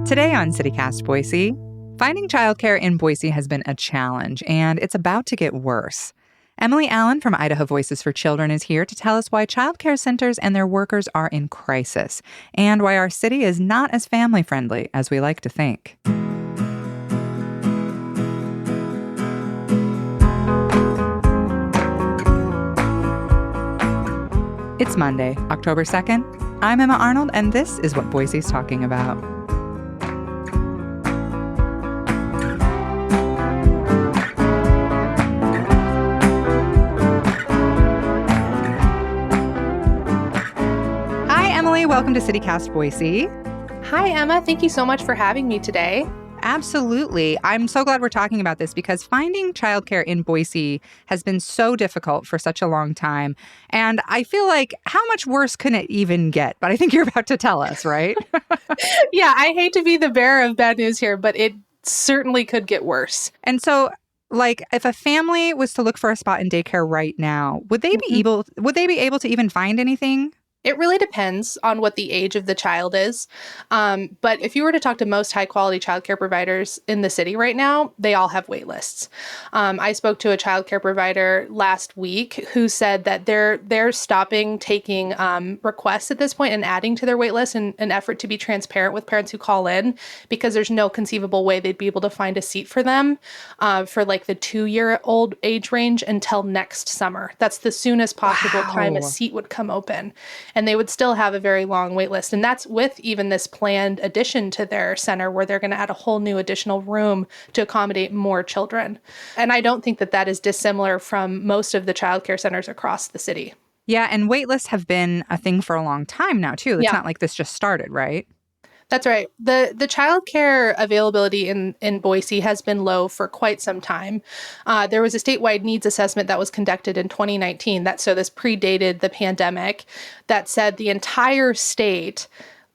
Today on CityCast Boise, finding childcare in Boise has been a challenge, and it's about to get worse. Emily Allen from Idaho Voices for Children is here to tell us why childcare centers and their workers are in crisis, and why our city is not as family-friendly as we like to think. It's Monday, October 2nd. I'm Emma Arnold, and this is what Boise's talking about. Welcome to CityCast Boise. Hi, Emma. Thank you so much for having me today. Absolutely. I'm so glad we're talking about this because finding childcare in Boise has been so difficult for such a long time. And I feel like how much worse can it even get? But I think you're about to tell us, right? Yeah, I hate to be the bearer of bad news here, but it certainly could get worse. And so, if a family was to look for a spot in daycare right now, would they be able to even find anything? It really depends on what the age of the child is. But if you were to talk to most high-quality childcare providers in the city right now, they all have wait lists. I spoke to a childcare provider last week who said that they're stopping taking requests at this point and adding to their wait list in an effort to be transparent with parents who call in, because there's no conceivable way they'd be able to find a seat for them for the 2-year-old age range until next summer. That's the soonest possible time a seat would come open. And they would still have a very long wait list. And that's with even this planned addition to their center where they're going to add a whole new additional room to accommodate more children. And I don't think that that is dissimilar from most of the childcare centers across the city. Yeah, and wait lists have been a thing for a long time now, too. It's not like this just started, right? That's right. The childcare availability in Boise has been low for quite some time. There was a statewide needs assessment that was conducted in 2019. So this predated the pandemic, that said the entire state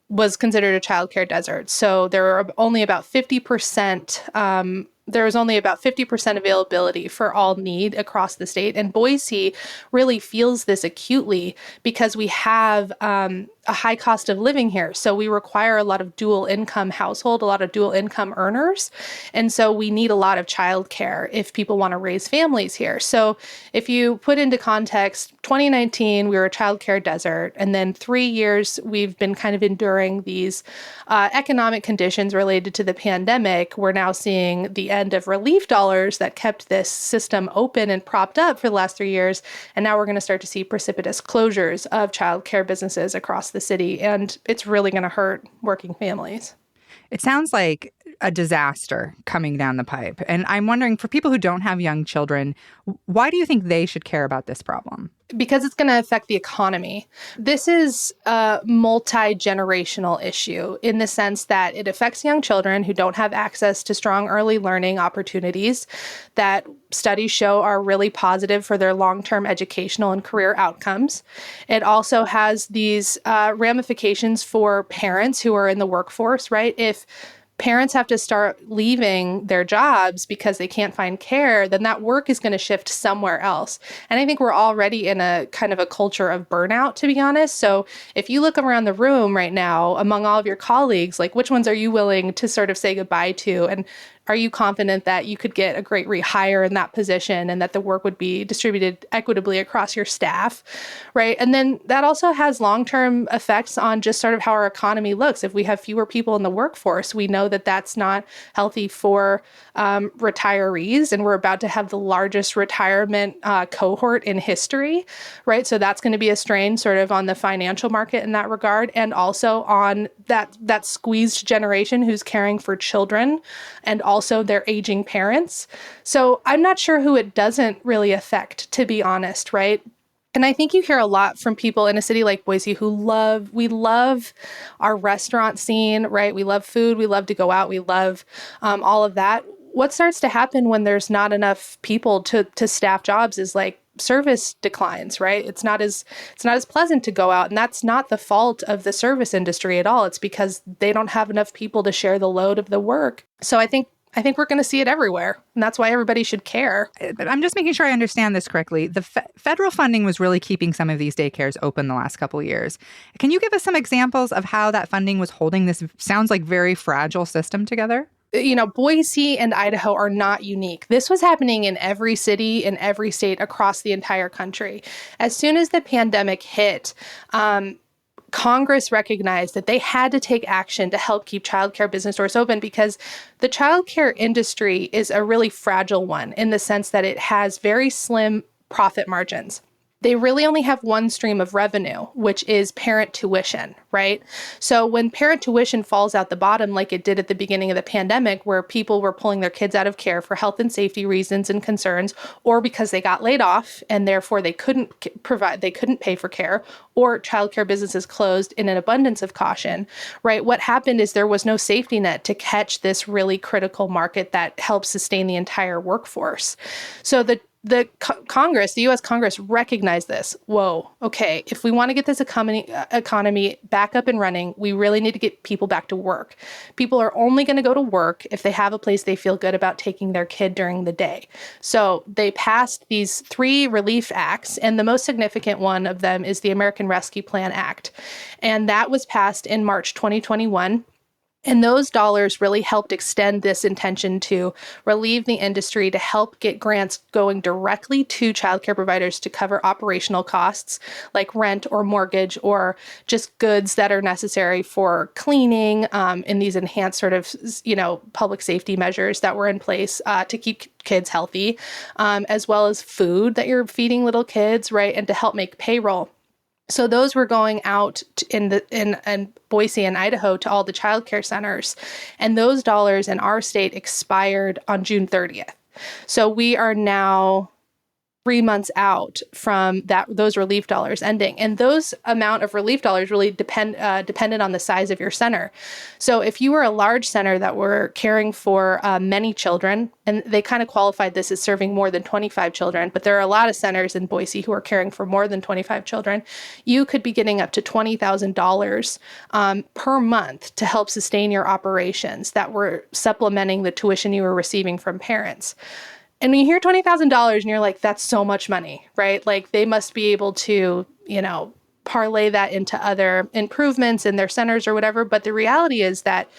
was considered a childcare desert. So there were only about 50%. There was only about 50% availability for all need across the state. And Boise really feels this acutely because we have a high cost of living here. So we require a lot of dual income household, a lot of dual income earners. And so we need a lot of childcare if people want to raise families here. So if you put into context, 2019, we were a childcare desert. And then 3 years, we've been kind of enduring these economic conditions related to the pandemic. We're now seeing the end of relief dollars that kept this system open and propped up for the last 3 years. And now we're going to start to see precipitous closures of childcare businesses across the city. And it's really going to hurt working families. It sounds like a disaster coming down the pipe. And I'm wondering, for people who don't have young children, why do you think they should care about this problem? Because it's going to affect the economy. This is a multi-generational issue in the sense that it affects young children who don't have access to strong early learning opportunities that studies show are really positive for their long-term educational and career outcomes. It also has these ramifications for parents who are in the workforce, right? If parents have to start leaving their jobs because they can't find care, then that work is going to shift somewhere else. And I think we're already in a kind of a culture of burnout, to be honest. So if you look around the room right now, among all of your colleagues, which ones are you willing to sort of say goodbye to? And are you confident that you could get a great rehire in that position and that the work would be distributed equitably across your staff, right? And then that also has long-term effects on just sort of how our economy looks. If we have fewer people in the workforce, we know that that's not healthy for retirees, and we're about to have the largest retirement cohort in history, right? So that's going to be a strain sort of on the financial market in that regard, and also on that squeezed generation who's caring for children and also their aging parents. So I'm not sure who it doesn't really affect, to be honest, right? And I think you hear a lot from people in a city like Boise who we love our restaurant scene, right? We love food. We love to go out. We love all of that. What starts to happen when there's not enough people to staff jobs is service declines, right? It's not as pleasant to go out. And that's not the fault of the service industry at all. It's because they don't have enough people to share the load of the work. So I think I think we're going to see it everywhere. And that's why everybody should care. I'm just making sure I understand this correctly. The federal funding was really keeping some of these daycares open the last couple of years. Can you give us some examples of how that funding was holding this sounds like very fragile system together? Boise and Idaho are not unique. This was happening in every city, in every state across the entire country. As soon as the pandemic hit, Congress recognized that they had to take action to help keep childcare business doors open because the childcare industry is a really fragile one in the sense that it has very slim profit margins. They really only have one stream of revenue, which is parent tuition, right? So when parent tuition falls out the bottom, like it did at the beginning of the pandemic, where people were pulling their kids out of care for health and safety reasons and concerns, or because they got laid off and therefore they couldn't pay for care, or childcare businesses closed in an abundance of caution, right? What happened is there was no safety net to catch this really critical market that helps sustain the entire workforce. So the U.S. Congress recognized this. Whoa, okay, if we want to get this economy back up and running, we really need to get people back to work. People are only going to go to work if they have a place they feel good about taking their kid during the day. So they passed these 3 relief acts, and the most significant one of them is the American Rescue Plan Act. And that was passed in March 2021. And those dollars really helped extend this intention to relieve the industry, to help get grants going directly to childcare providers to cover operational costs like rent or mortgage or just goods that are necessary for cleaning in these enhanced sort of, public safety measures that were in place to keep kids healthy, as well as food that you're feeding little kids, right? And to help make payroll. So those were going out in Boise and Idaho to all the childcare centers. And those dollars in our state expired on June 30th. So we are now 3 months out from those relief dollars ending. And those amount of relief dollars really depended on the size of your center. So if you were a large center that were caring for many children, and they kind of qualified this as serving more than 25 children, but there are a lot of centers in Boise who are caring for more than 25 children, you could be getting up to $20,000 per month to help sustain your operations that were supplementing the tuition you were receiving from parents. And when you hear $20,000 and you're like, that's so much money, right? Like they must be able to, parlay that into other improvements in their centers or whatever. But the reality is that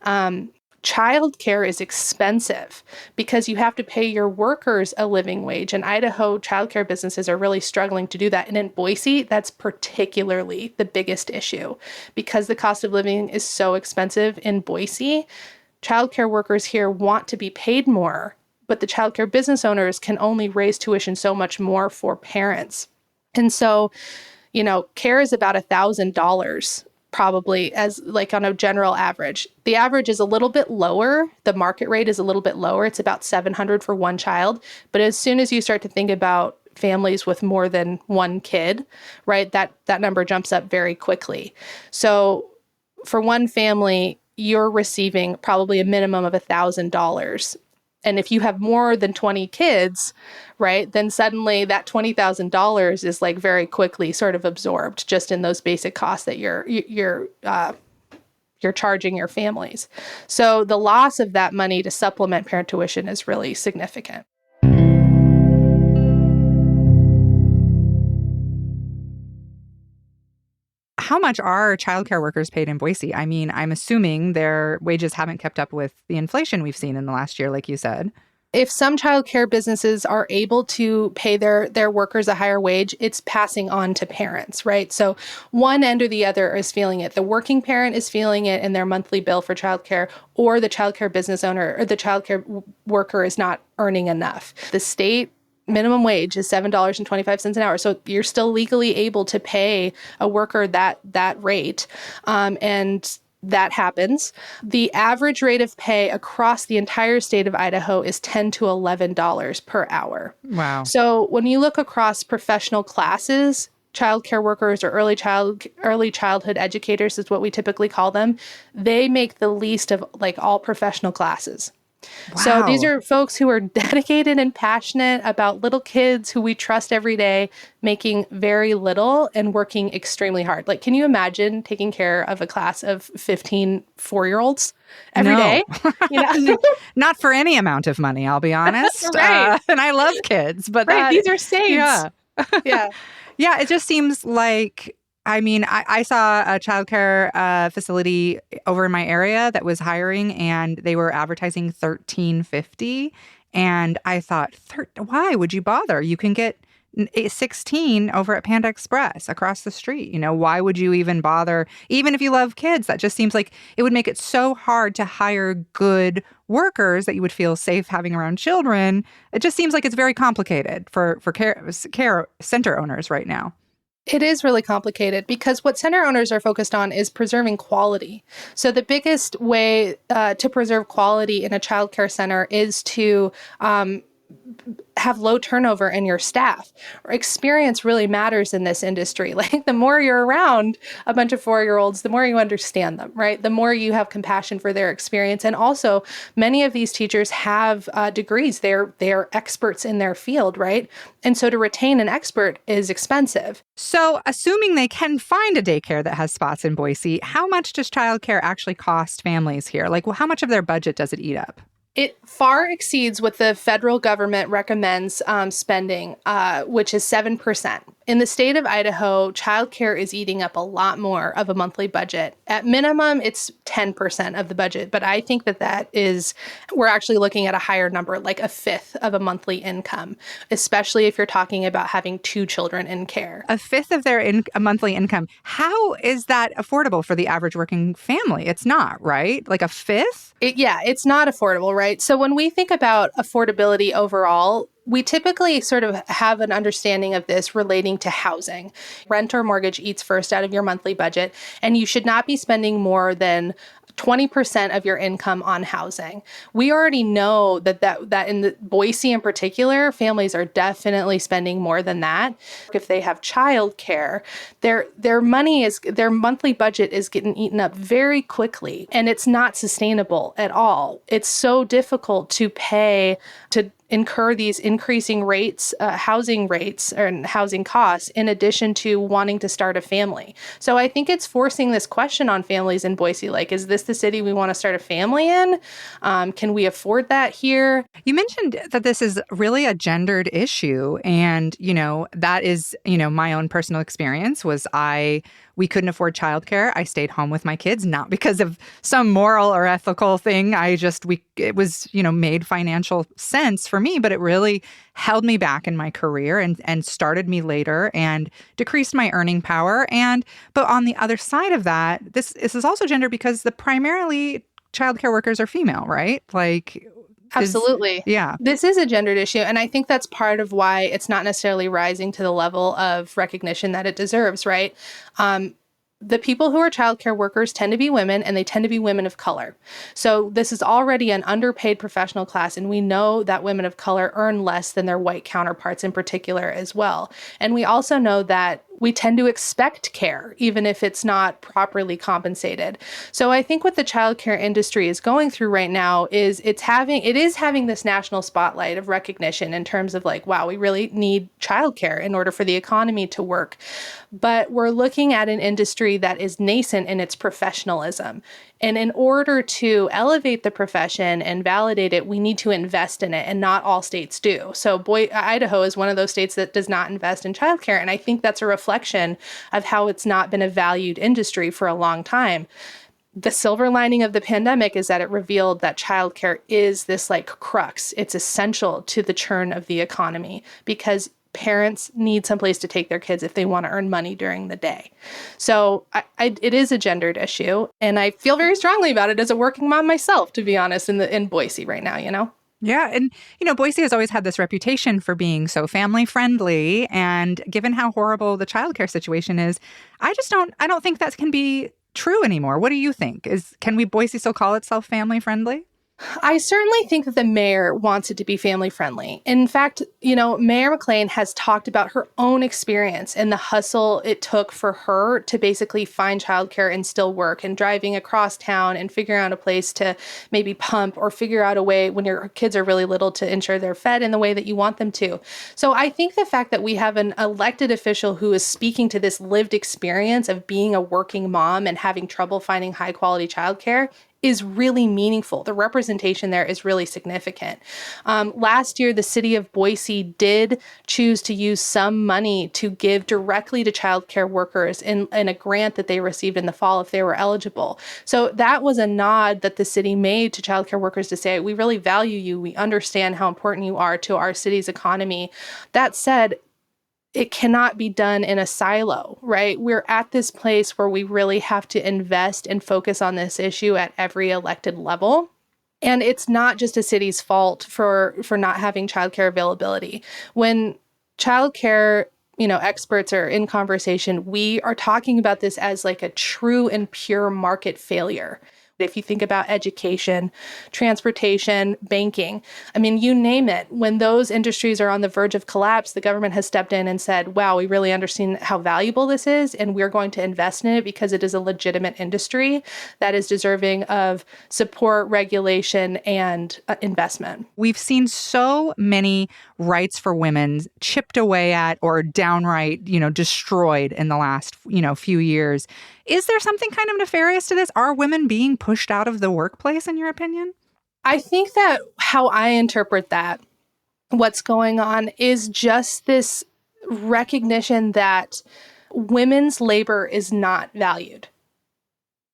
childcare is expensive because you have to pay your workers a living wage. And Idaho childcare businesses are really struggling to do that. And in Boise, that's particularly the biggest issue because the cost of living is so expensive in Boise. Childcare workers here want to be paid more, but the childcare business owners can only raise tuition so much more for parents. And so, care is about $1,000 probably as like on a general average. The average is a little bit lower. The market rate is a little bit lower. It's about $700 for one child. But as soon as you start to think about families with more than one kid, right, that number jumps up very quickly. So for one family, you're receiving probably a minimum of $1,000. And if you have more than 20 kids, right, then suddenly that $20,000 is like very quickly sort of absorbed just in those basic costs that you're charging your families. So the loss of that money to supplement parent tuition is really significant. How much are childcare workers paid in Boise? I mean, I'm assuming their wages haven't kept up with the inflation we've seen in the last year, like you said. If some childcare businesses are able to pay their workers a higher wage, it's passing on to parents, right? So one end or the other is feeling it. The working parent is feeling it in their monthly bill for childcare, or the childcare business owner or the childcare worker is not earning enough. The state minimum wage is $7.25 an hour. So you're still legally able to pay a worker that rate. And that happens. The average rate of pay across the entire state of Idaho is $10 to $11 per hour. Wow. So when you look across professional classes, childcare workers or early childhood educators is what we typically call them, they make the least of like all professional classes. So these Wow. are folks who are dedicated and passionate about little kids who we trust every day, making very little and working extremely hard. Like, can you imagine taking care of a class of 15 4-year-olds every No, day? You know, not for any amount of money, I'll be honest. right, And I love kids, but right. that, These are saints. yeah. Yeah. Yeah, it just seems like, I mean, I saw a childcare facility over in my area that was hiring, and they were advertising $13.50, and I thought, why would you bother? You can get 16 over at Panda Express across the street. Why would you even bother? Even if you love kids, that just seems like it would make it so hard to hire good workers that you would feel safe having around children. It just seems like it's very complicated for care center owners right now. It is really complicated because what center owners are focused on is preserving quality. So the biggest way to preserve quality in a childcare center is to have low turnover in your staff. Experience really matters in this industry. Like, the more you're around a bunch of 4-year-olds, the more you understand them, right? The more you have compassion for their experience. And also, many of these teachers have degrees. They're experts in their field, right? And so to retain an expert is expensive. So, assuming they can find a daycare that has spots in Boise, how much does childcare actually cost families here? Like, how much of their budget does it eat up? It far exceeds what the federal government recommends spending, which is 7%. In the state of Idaho, childcare is eating up a lot more of a monthly budget. At minimum, it's 10% of the budget, but I think we're actually looking at a higher number, like a fifth of a monthly income, especially if you're talking about having 2 children in care. A fifth of their monthly income. How is that affordable for the average working family? It's not, right? Like a fifth? It's not affordable, right? So when we think about affordability overall, we typically sort of have an understanding of this relating to housing. Rent or mortgage eats first out of your monthly budget, and you should not be spending more than 20% of your income on housing. We already know that in the Boise in particular, families are definitely spending more than that. If they have childcare, their monthly budget is getting eaten up very quickly, and it's not sustainable at all. It's so difficult to pay to incur these increasing rates, housing rates and housing costs, in addition to wanting to start a family. So I think it's forcing this question on families in Boise, like, is this the city we want to start a family in? Can we afford that here? You mentioned that this is really a gendered issue. And, that is, my own personal experience was we couldn't afford childcare. I stayed home with my kids, not because of some moral or ethical thing. It was, made financial sense for me, but it really held me back in my career and started me later and decreased my earning power. But on the other side of that, this is also gender because primarily childcare workers are female, right? Like, Absolutely. Yeah. This is a gendered issue. And I think that's part of why it's not necessarily rising to the level of recognition that it deserves, right? The people who are childcare workers tend to be women, and they tend to be women of color. So this is already an underpaid professional class, and we know that women of color earn less than their white counterparts in particular as well. And we also know that we tend to expect care, even if it's not properly compensated. So I think what the childcare industry is going through right now is it is having this national spotlight of recognition in terms of like, wow, we really need childcare in order for the economy to work. But we're looking at an industry that is nascent in its professionalism. And in order to elevate the profession and validate it, we need to invest in it, and not all states do. So Idaho is one of those states that does not invest in childcare. And I think that's a reflection of how it's not been a valued industry for a long time. The silver lining of the pandemic is that it revealed that childcare is this like crux. It's essential to the churn of the economy because parents need someplace to take their kids if they want to earn money during the day. So it is a gendered issue, and I feel very strongly about it as a working mom myself, to be honest, in Boise right now, Yeah. And, Boise has always had this reputation for being so family friendly. And given how horrible the childcare situation is, I don't think that can be true anymore. What do you think? Can Boise still call itself family friendly? I certainly think that the mayor wants it to be family friendly. In fact, Mayor McLean has talked about her own experience and the hustle it took for her to basically find childcare and still work, and driving across town and figuring out a place to maybe pump or figure out a way when your kids are really little to ensure they're fed in the way that you want them to. So I think the fact that we have an elected official who is speaking to this lived experience of being a working mom and having trouble finding high quality childcare is really meaningful. The representation there is really significant. Last year, the city of Boise did choose to use some money to give directly to childcare workers in a grant that they received in the fall if they were eligible. So that was a nod that the city made to childcare workers to say, we really value you. We understand how important you are to our city's economy. That said, it cannot be done in a silo, right? We're at this place where we really have to invest and focus on this issue at every elected level. And it's not just a city's fault for not having childcare availability. When childcare, experts are in conversation, we are talking about this as like a true and pure market failure. If you think about education, transportation, banking, I mean, you name it, when those industries are on the verge of collapse, the government has stepped in and said, wow, we really understand how valuable this is, and we're going to invest in it because it is a legitimate industry that is deserving of support, regulation, and investment. We've seen so many rights for women chipped away at or downright, destroyed in the last, few years. Is there something kind of nefarious to this? Are women being pushed out of the workplace, in your opinion? I think that how I interpret that, what's going on is just this recognition that women's labor is not valued.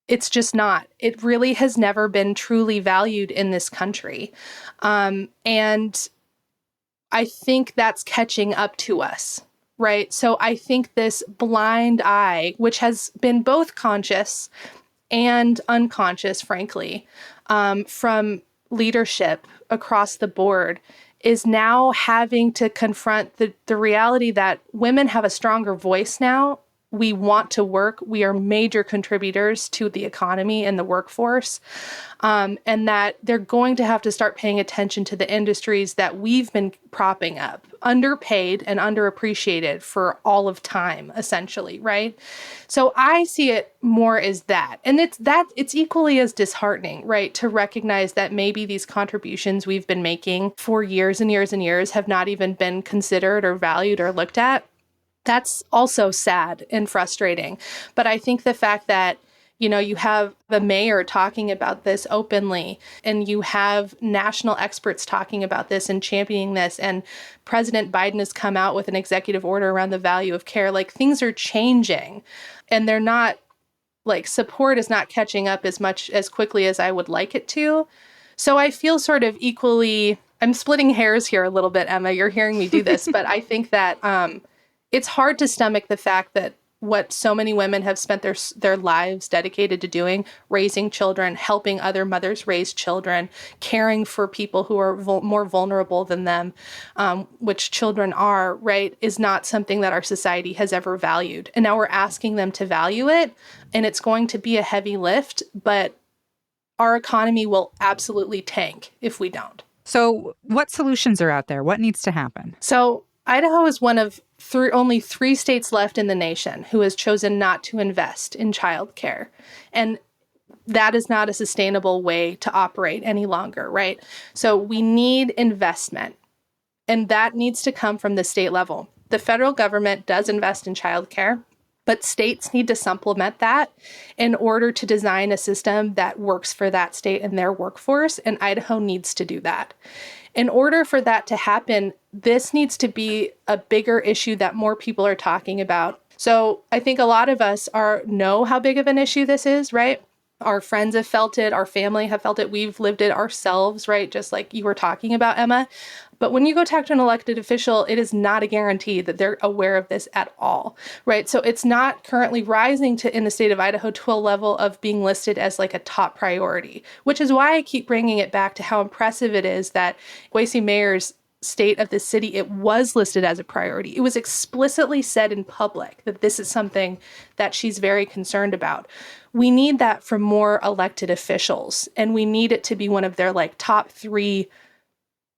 It's just not. It really has never been truly valued in this country. And I think that's catching up to us, right? So I think this blind eye, which has been both conscious and unconscious, frankly, from leadership across the board, is now having to confront the reality that women have a stronger voice now. We want to work. We are major contributors to the economy and the workforce, and that they're going to have to start paying attention to the industries that we've been propping up, underpaid and underappreciated for all of time, essentially, right? So I see it more as that. And it's equally as disheartening, right, to recognize that maybe these contributions we've been making for years and years and years have not even been considered or valued or looked at. That's also sad and frustrating. But I think the fact that, you have the mayor talking about this openly, and you have national experts talking about this and championing this, and President Biden has come out with an executive order around the value of care, like things are changing, and they're not, like, support is not catching up as quickly as I would like it to. So I feel sort of equally, I'm splitting hairs here a little bit, Emma, you're hearing me do this, but I think that, it's hard to stomach the fact that what so many women have spent their lives dedicated to doing, raising children, helping other mothers raise children, caring for people who are more vulnerable than them, which children are, right, is not something that our society has ever valued. And now we're asking them to value it, and it's going to be a heavy lift, but our economy will absolutely tank if we don't. So what solutions are out there? What needs to happen? So Idaho is one of only 3 states left in the nation who has chosen not to invest in childcare. And that is not a sustainable way to operate any longer, right? So we need investment, and that needs to come from the state level. The federal government does invest in childcare, but states need to supplement that in order to design a system that works for that state and their workforce, and Idaho needs to do that. In order for that to happen, this needs to be a bigger issue that more people are talking about. So I think a lot of us know how big of an issue this is, right? Our friends have felt it. Our family have felt it. We've lived it ourselves, right? Just like you were talking about, Emma. But when you go talk to an elected official, it is not a guarantee that they're aware of this at all, right? So it's not currently rising in the state of Idaho to a level of being listed as like a top priority, which is why I keep bringing it back to how impressive it is that Boise mayors state of the city, it was listed as a priority. It was explicitly said in public that this is something that she's very concerned about. We need that from more elected officials, and we need it to be one of their top 3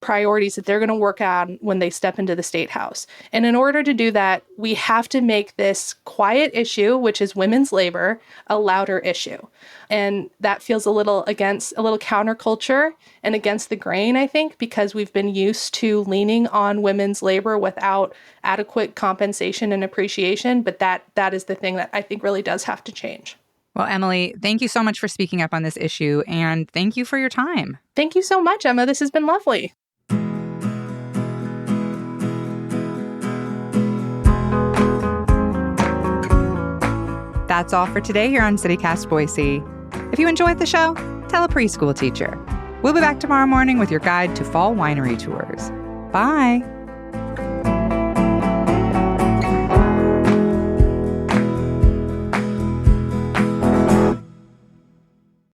priorities that they're going to work on when they step into the state house. And in order to do that, we have to make this quiet issue, which is women's labor, a louder issue. And that feels a little counterculture and against the grain, I think, because we've been used to leaning on women's labor without adequate compensation and appreciation. But that is the thing that I think really does have to change. Well, Emily, thank you so much for speaking up on this issue, and thank you for your time. Thank you so much, Emma. This has been lovely. That's all for today here on CityCast Boise. If you enjoyed the show, tell a preschool teacher. We'll be back tomorrow morning with your guide to fall winery tours. Bye.